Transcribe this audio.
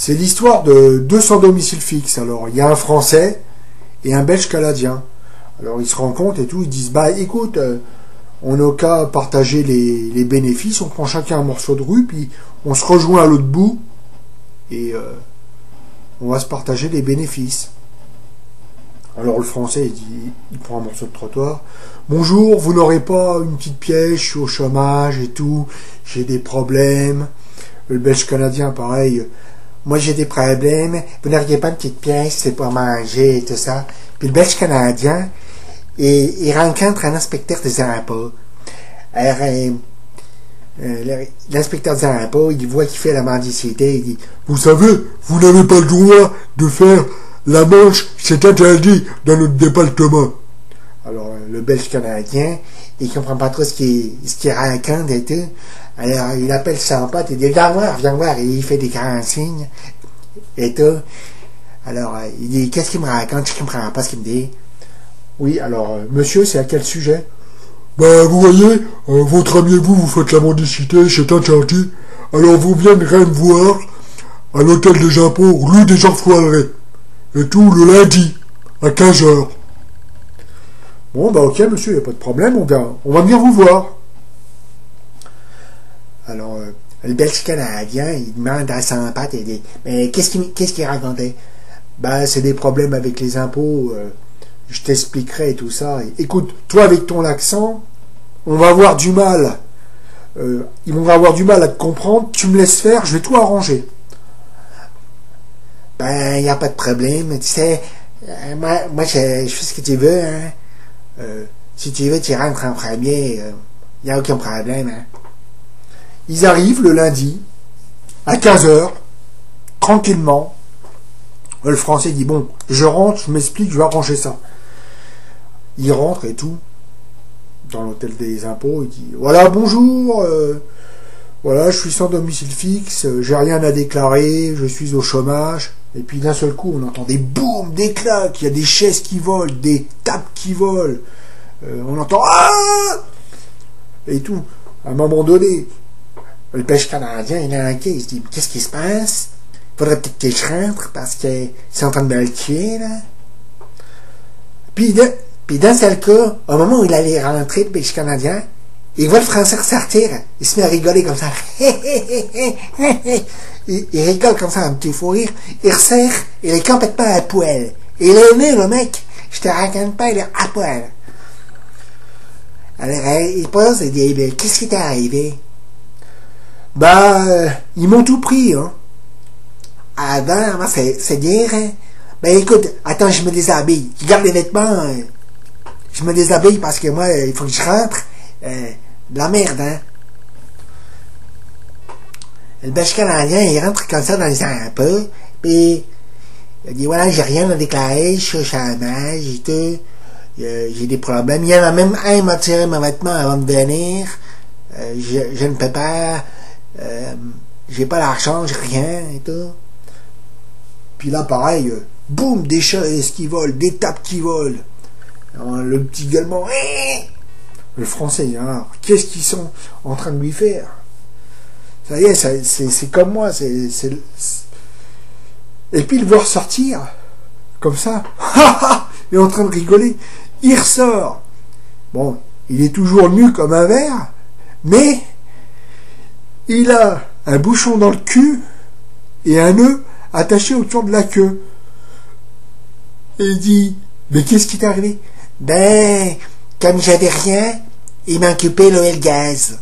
C'est l'histoire de deux sans domicile fixe. Alors, il y a un Français et un Belge canadien. Alors, ils se rencontrent et tout. Ils disent, bah, écoute, on n'a qu'à partager les bénéfices. On prend chacun un morceau de rue, puis on se rejoint à l'autre bout et on va se partager les bénéfices. Alors, le Français, il prend un morceau de trottoir. Bonjour, vous n'aurez pas une petite pièce, je suis au chômage et tout. J'ai des problèmes. Le Belge canadien, pareil. Moi, j'ai des problèmes. Vous n'auriez pas une petite pièce, c'est pour manger et tout ça. Puis le Belge canadien, il rencontre un inspecteur des impôts. Alors, l'inspecteur des impôts, il voit qu'il fait la mendicité. Il dit, vous savez, vous n'avez pas le droit de faire la manche, c'est interdit dans notre département. Alors, le Belge canadien, il comprend pas trop ce qu'il raconte et tout. Alors, il appelle son pote, il dit, viens voir, et il fait des grands signes, et tout. Alors, il dit, qu'est-ce qu'il me raconte? Je comprends pas ce qu'il me dit. Oui, alors, monsieur, c'est à quel sujet? Ben, vous voyez, votre ami et vous faites la mendicité, c'est interdit. Alors, vous viendrez me voir à l'hôtel des impôts, rue des Enfoirés. Et tout le lundi, à 15h. Bon, bah, ok, monsieur, il n'y a pas de problème, on va venir vous voir. Alors, le Belge canadien, il demande à son pote, il dit, mais qu'est-ce qu'il racontait? Ben, c'est des problèmes avec les impôts, je t'expliquerai tout ça. Écoute, toi avec ton accent, on va avoir du mal. Ils vont avoir du mal à te comprendre, tu me laisses faire, je vais tout arranger. Ben, il n'y a pas de problème, tu sais, moi je fais ce que tu veux, hein. Si tu veux, tu rentres en premier, il n'y a aucun problème, hein. Ils arrivent le lundi, à 15h, tranquillement. Le Français dit, bon, je rentre, je m'explique, je vais arranger ça. Il rentre et tout, dans l'hôtel des impôts, il dit, voilà, bonjour, voilà, je suis sans domicile fixe, j'ai rien à déclarer, je suis au chômage. Et puis d'un seul coup, on entend des boum, des claques, il y a des chaises qui volent, des tables qui volent, on entend, ah! Et tout. À un moment donné, le Belge canadien, il est inquiet, il se dit, qu'est-ce qui se passe? Faudrait peut-être que je rentre parce que c'est en train de me le tuer, là. Puis d'un seul coup, au moment où il allait rentrer, le Belge canadien, il voit le Français ressortir, il se met à rigoler comme ça. il rigole comme ça, un petit fou rire, il resserre, il est complètement à poil. Il est né, le mec, je te raconte pas, il est à poil. Alors, il pose et dit, qu'est-ce qui t'est arrivé? Ben, ils m'ont tout pris, hein. Ah ben, moi, c'est dire, hein. Ben, écoute, attends, je me déshabille. Tu gardes les vêtements, je me déshabille parce que moi, il faut que je rentre. De la merde, hein. Le Belge canadien, il rentre comme ça dans les impôts, puis il dit, voilà, j'ai rien à déclarer, je suis au chômage et tout. J'ai des problèmes. Il y en a même un qui m'a tiré mes vêtements avant de venir. Je ne peux pas. J'ai pas l'argent, j'ai rien et tout. Puis là, pareil, boum, des chaises qui volent, des tables qui volent. Alors, le petit gueulement, le Français, hein, qu'est-ce qu'ils sont en train de lui faire? Ça y est, c'est comme moi, Et puis le voir sortir, comme ça, il est en train de rigoler, il ressort. Bon, il est toujours nu comme un verre, mais il a un bouchon dans le cul et un nœud attaché autour de la queue. Et il dit, mais qu'est-ce qui t'est arrivé? Ben, comme j'avais rien, il m'a occupé l'oil gaz.